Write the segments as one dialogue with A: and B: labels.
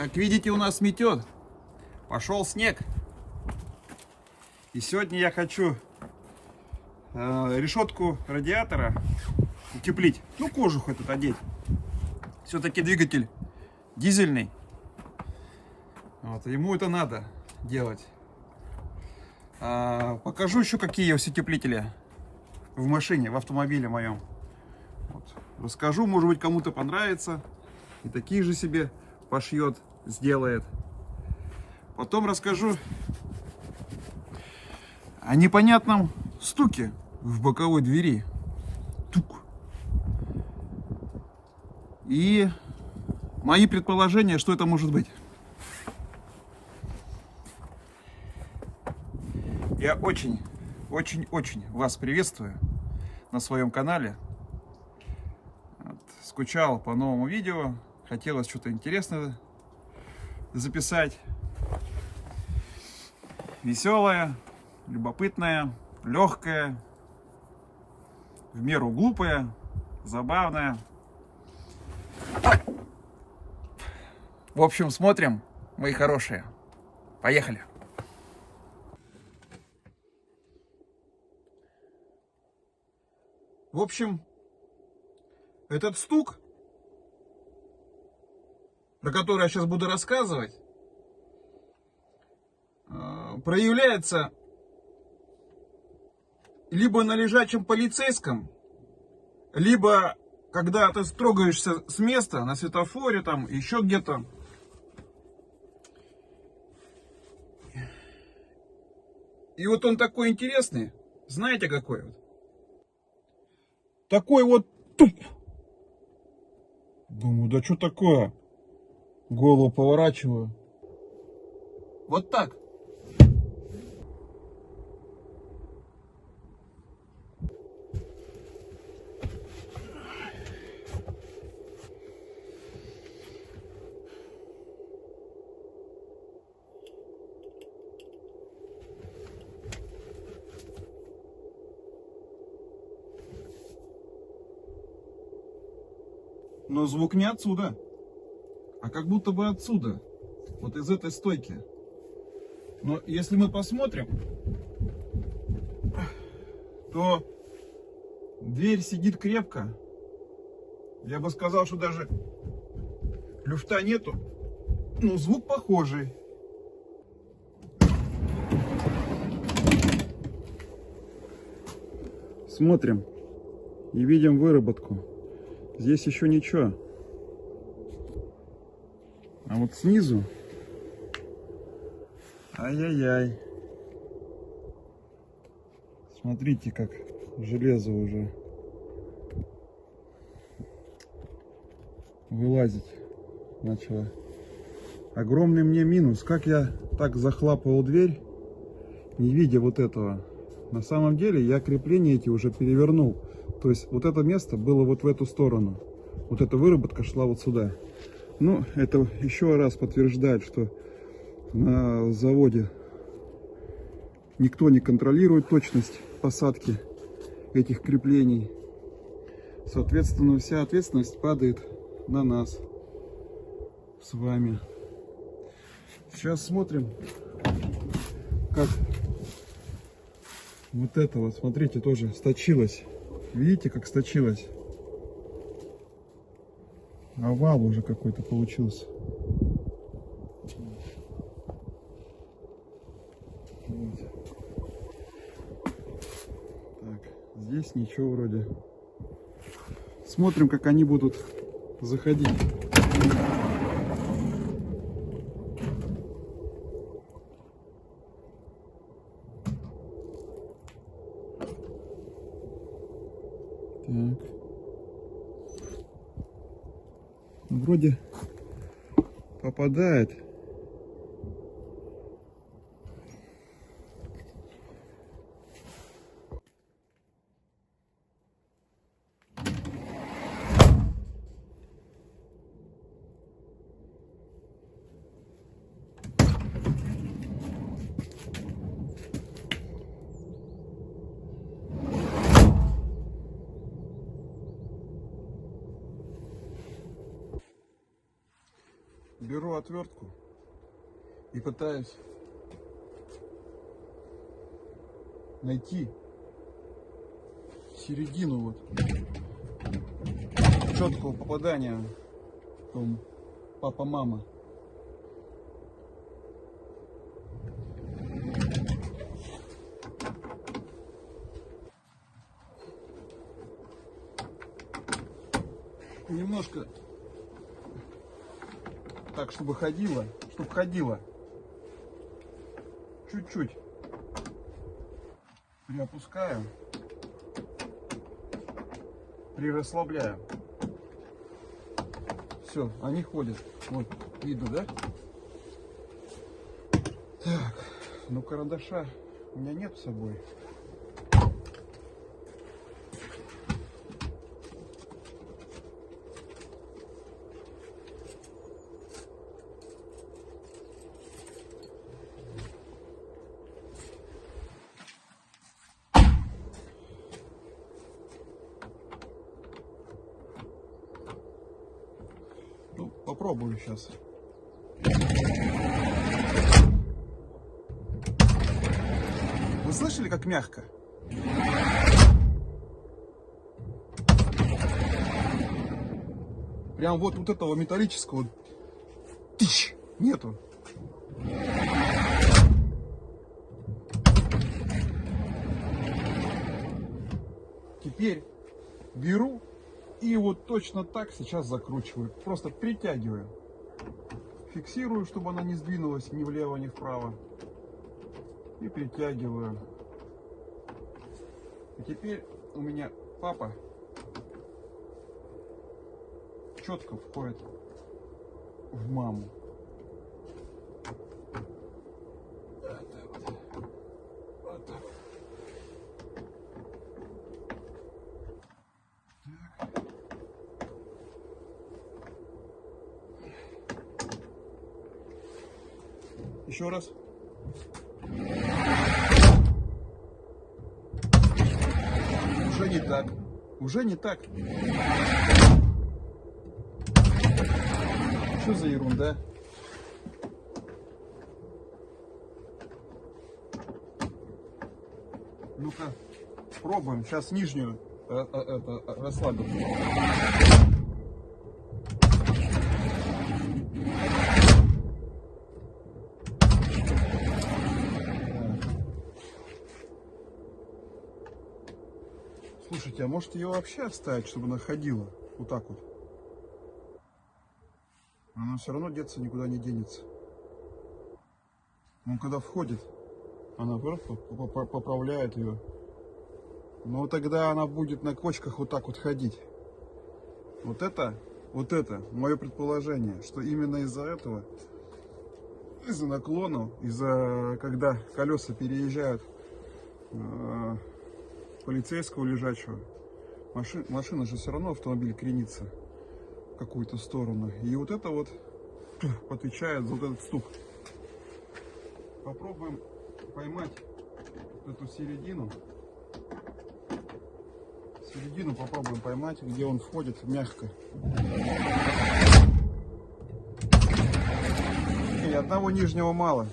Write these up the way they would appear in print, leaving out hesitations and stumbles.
A: Как видите, у нас метет. Пошел снег. И сегодня я хочу решетку радиатора утеплить. Ну, кожух этот одеть. Все-таки двигатель дизельный. Вот, ему это надо делать. Покажу еще, какие есть утеплители в машине, в автомобиле моем. Вот. Расскажу, может быть, кому-то понравится. И такие же себе пошьет, сделает. Потом расскажу о непонятном стуке в боковой двери. Тук. И мои предположения, что это может быть. Я очень вас приветствую на своем канале. Вот, скучал по новому видео, хотелось что-то интересное записать. Веселое, любопытное, легкое, в меру глупое, забавное. В общем, смотрим, мои хорошие. Поехали! В общем, этот стук, про который я сейчас буду рассказывать, проявляется либо на лежачем полицейском, либо когда ты трогаешься с места на светофоре, там еще где-то. И вот он такой интересный, знаете какой вот? Такой вот туп. Думаю, да что такое? Голову поворачиваю. Вот так. Но звук не отсюда, а как будто бы отсюда, вот из этой стойки. Но если мы посмотрим, то дверь сидит крепко. Я бы сказал, что даже люфта нету, но звук похожий. Смотрим и видим выработку. Здесь еще ничего. А вот снизу... Ай-яй-яй. Смотрите, как железо уже вылазить начало. Огромный мне минус. Как я так захлапывал дверь, не видя вот этого. На самом деле я крепления эти уже перевернул. То есть вот это место было вот в эту сторону. Вот эта выработка шла вот сюда. Ну, это еще раз подтверждает, что на заводе никто не контролирует точность посадки этих креплений. Соответственно, вся ответственность падает на нас с вами. Сейчас смотрим, как вот это вот, смотрите, тоже сточилось. Видите, как сточилось? Овал уже какой-то получился. Вот. Так, здесь ничего вроде. Смотрим, как они будут заходить. Так. Вроде попадает. беру отвертку и пытаюсь найти середину вот четкого попадания в том папа-мама. Немножко так, чтобы ходила, чуть-чуть приопускаю, прирасслабляю. Все, они ходят. Вот, видно, да? Так, ну карандаша у меня нет с собой. Ну, попробую сейчас. Вы слышали, как мягко? Прям вот этого металлического тыщ нету. Теперь беру и вот точно так сейчас закручиваю. Просто притягиваю. Фиксирую, чтобы она не сдвинулась ни влево, ни вправо. И притягиваю. И теперь у меня папа четко входит в маму. Вот так. Еще раз. Уже не так. Уже не так. Что за ерунда? Ну-ка, пробуем. Сейчас нижнюю расслабим. Слушайте, а может ее вообще оставить, чтобы она ходила? Вот так вот. Она все равно деться никуда не денется. Он когда входит, она просто поправляет ее. Но тогда она будет на кочках вот так вот ходить. Вот это мое предположение, что именно из-за этого, из-за наклона, из-за когда колеса переезжают полицейского лежачего, машина же все равно, автомобиль кренится в какую-то сторону. И вот это вот отвечает за вот этот стук. Попробуем поймать эту середину. Середину попробуем поймать, где он входит мягко. И одного нижнего мало.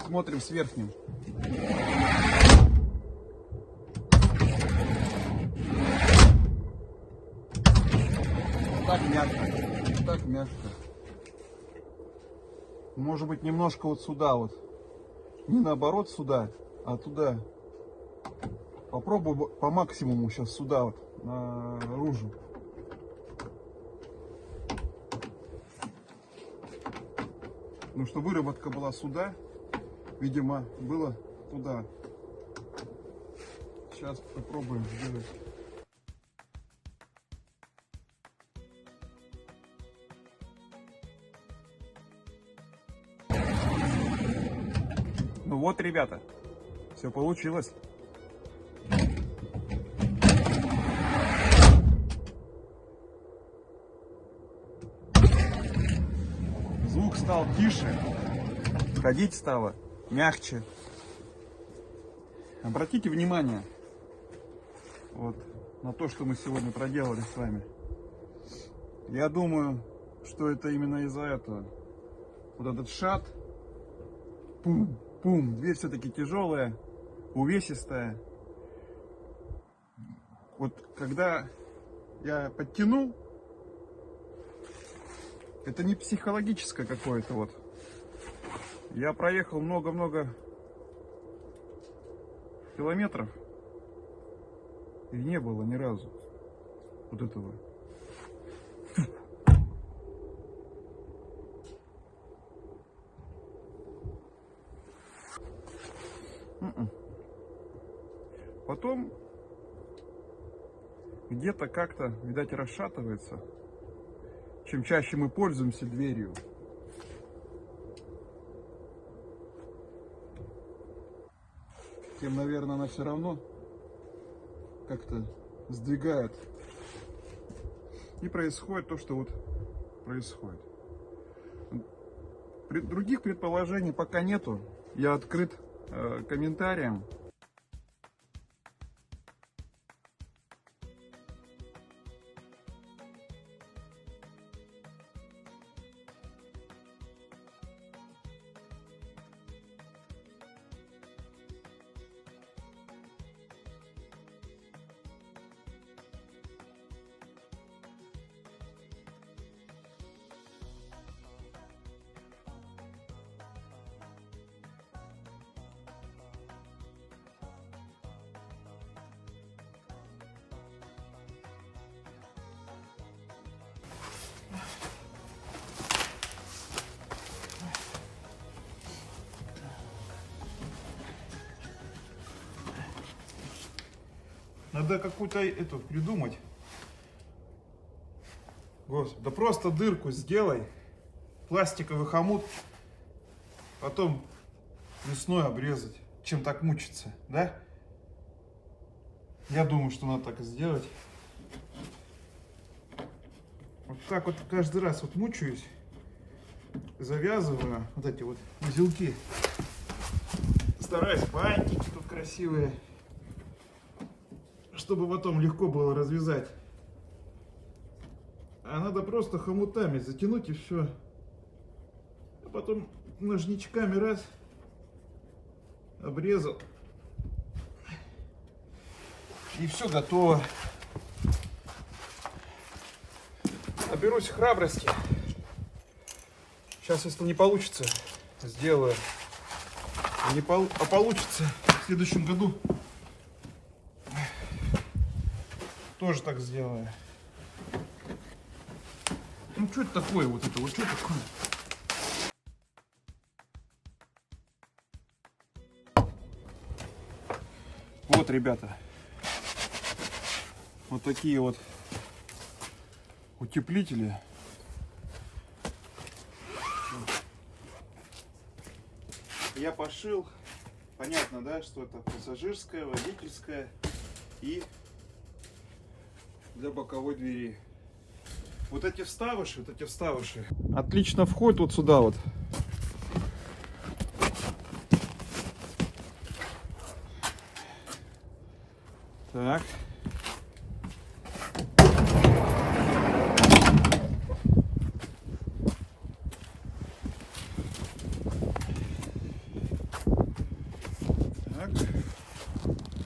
A: Смотрим с верхним. Так мягко. Так мягко. Может быть, немножко вот сюда вот. Не наоборот сюда, а туда. Попробую по максимуму сейчас сюда вот, наружу. Ну, что выработка была сюда, видимо, было туда. Сейчас попробуем сделать. Ну вот, ребята, все получилось. Звук стал тише, ходить стало мягче. Обратите внимание, вот на то, что мы сегодня проделали с вами. Я думаю, что это именно из-за этого. Вот этот шат. Пум-пум. Дверь все-таки тяжелая, увесистая. Вот когда я подтянул, это не психологическое какое-то вот. Я проехал много-много километров, и не было ни разу вот этого. Потом где-то как-то, видать, расшатывается. Чем чаще мы пользуемся дверью, тем, наверное, она все равно как-то сдвигает. И происходит то, что вот происходит. Других предположений пока нету. Я открыт комментариям. Надо какую-то эту придумать. Господи, да просто дырку сделай, пластиковый хомут, потом мясной обрезать. Чем так мучиться, да? Я думаю, что надо так и сделать. Вот так вот каждый раз вот мучаюсь, завязываю вот эти вот узелки. Стараюсь бантики тут красивые, чтобы потом легко было развязать. А надо просто хомутами затянуть и все. А потом ножничками раз обрезал. И все готово. Наберусь храбрости. Сейчас, если не получится, сделаю. А получится в следующем году. Тоже так сделаю. Ну что это такое вот это? Вот что такое? Вот, ребята. Вот такие вот утеплители. Я пошил. Понятно, да, что это пассажирская, водительская и для боковой двери. Вот эти вставыши, отлично входят вот сюда вот. Так. Так.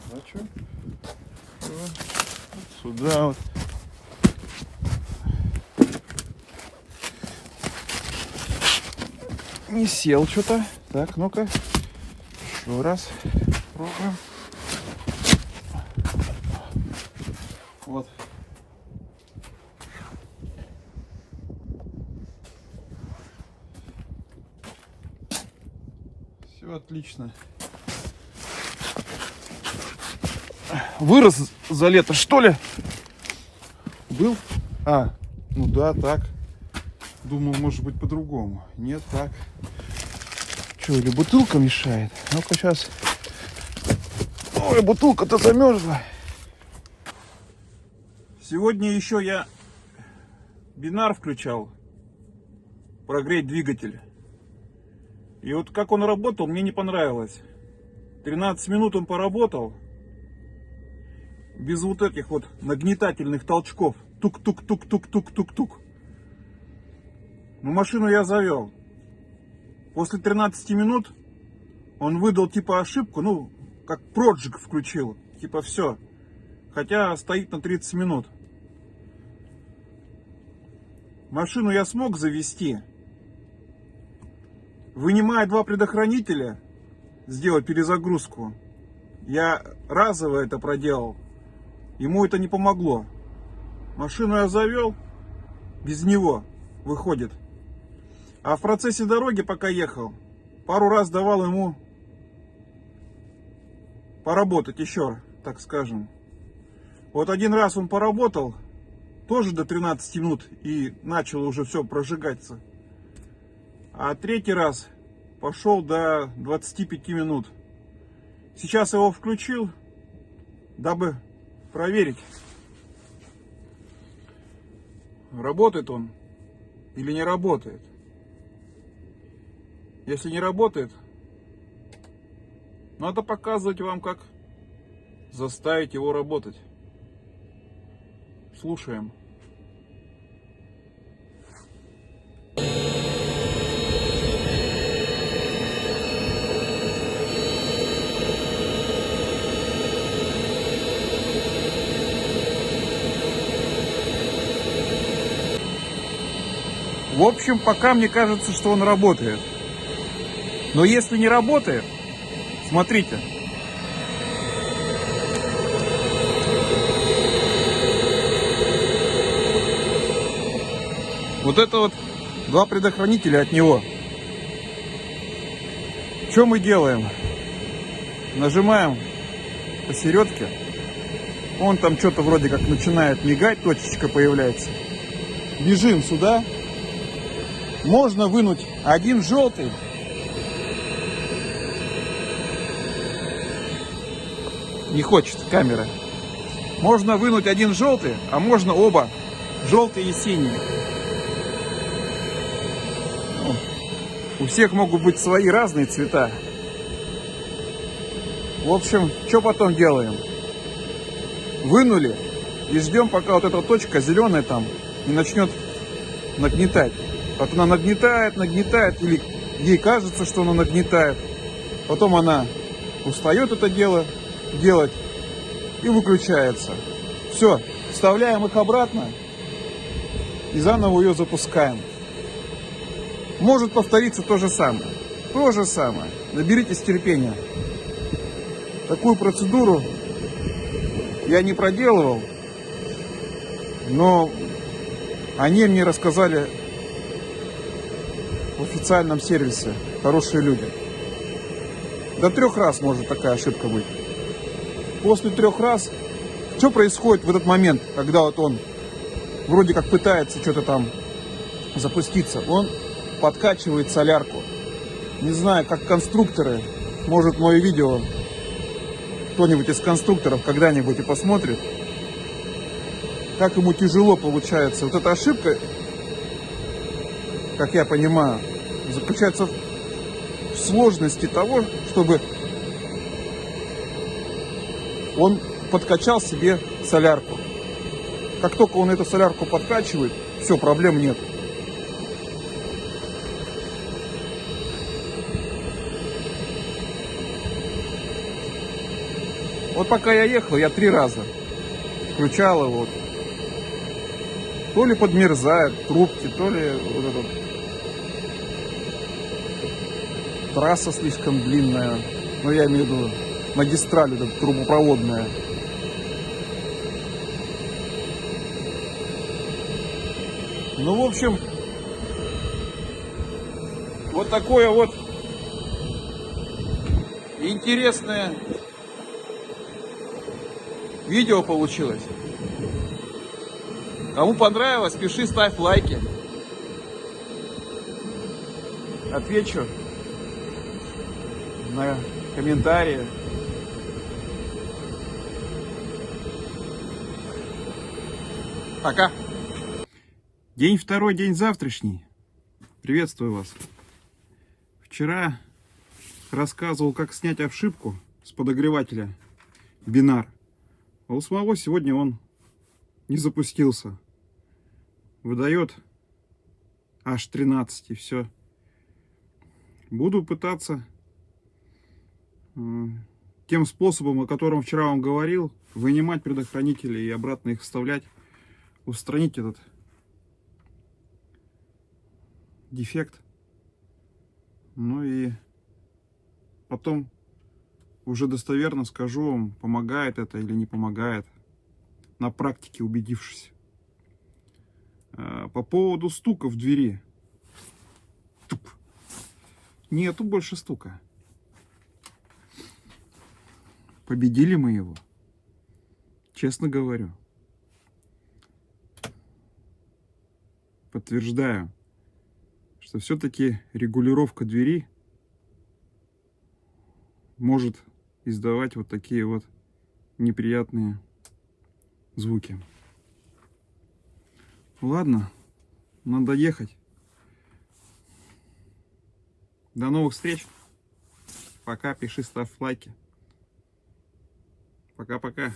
A: Значит, вот сюда вот. Не сел что-то. Так, ну-ка. Еще раз. Пробуем. Вот. Все отлично. Вырос за лето, что ли? Был? А, ну да, так. Думал, может быть, по-другому. Нет, так. Что, или бутылка мешает? Ну-ка сейчас. Ой, бутылка-то замерзла. Сегодня еще я бинар включал. Прогреть двигатель. И вот как он работал, мне не понравилось. 13 минут он поработал. без вот этих вот нагнетательных толчков. Тук-тук-тук-тук-тук-тук-тук. Ну, машину я завел. После 13 минут он выдал типа ошибку, ну, как проджиг включил. Типа все. Хотя стоит на 30 минут. Машину я смог завести. Вынимая два предохранителя, сделать перезагрузку. Я разово это проделал. Ему это не помогло. Машину я завел, без него выходит. А в процессе дороги, пока ехал, пару раз давал ему поработать еще, так скажем. Вот один раз он поработал, тоже до 13 минут, и начал уже все прожигаться. А третий раз пошел до 25 минут. Сейчас его включил, дабы проверить, работает он или не работает. Если не работает, надо показывать вам, как заставить его работать. Слушаем. В общем, пока мне кажется, что он работает. Но если не работает, смотрите. Вот это вот два предохранителя от него. Что мы делаем? Нажимаем посередке. Он там что-то вроде как начинает мигать, точечка появляется. Бежим сюда. Можно вынуть один желтый. Не хочет камера. Можно вынуть один желтый, а можно оба. Желтые и синие. У всех могут быть свои разные цвета. В общем, что потом делаем? Вынули и ждем, пока вот эта точка зеленая там не начнет нагнетать. Вот она нагнетает, или ей кажется, что она нагнетает. Потом она устает это дело делать и выключается. Все, вставляем их обратно и заново ее запускаем. Может повториться то же самое. То же самое. Наберитесь терпения. Такую процедуру я не проделывал, но о ней мне рассказали в официальном сервисе хорошие люди. До 3 раз может такая ошибка быть. После 3 раз, что происходит в этот момент, когда вот он вроде как пытается что-то там запуститься? Он подкачивает солярку. Не знаю, как конструкторы, может мое видео кто-нибудь из конструкторов когда-нибудь и посмотрит, как ему тяжело получается. Вот эта ошибка, как я понимаю, заключается в сложности того, чтобы он подкачал себе солярку. Как только он эту солярку подкачивает, все, проблем нет. Вот пока я ехал, я 3 раза включал его. То ли подмерзают трубки, то ли вот эта трасса слишком длинная. Ну, я имею в виду магистраль, вот эта трубопроводная. Ну, в общем, вот такое вот интересное видео получилось. Кому понравилось, пиши, ставь лайки. Отвечу на комментарии. Пока. День второй, день завтрашний. Приветствую вас. Вчера рассказывал, как снять ошибку с подогревателя Бинар. А у самого сегодня он не запустился. Выдает аж 13 и все. Буду пытаться тем способом, о котором вчера вам говорил, вынимать предохранители и обратно их вставлять, устранить этот дефект. Ну и потом уже достоверно скажу вам, помогает это или не помогает, на практике убедившись. По поводу стука в двери. Туп. Нету больше стука. Победили мы его. Честно говорю. Подтверждаю, что все-таки регулировка двери может издавать вот такие вот неприятные звуки. Ладно, надо ехать. До новых встреч. Пока, пиши, ставь лайки. Пока-пока.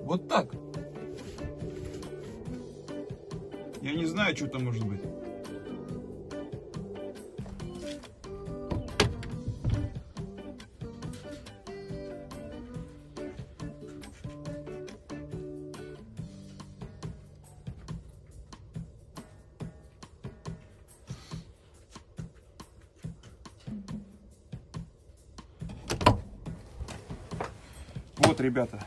A: Вот так. Я не знаю, что там может быть. Вот, ребята.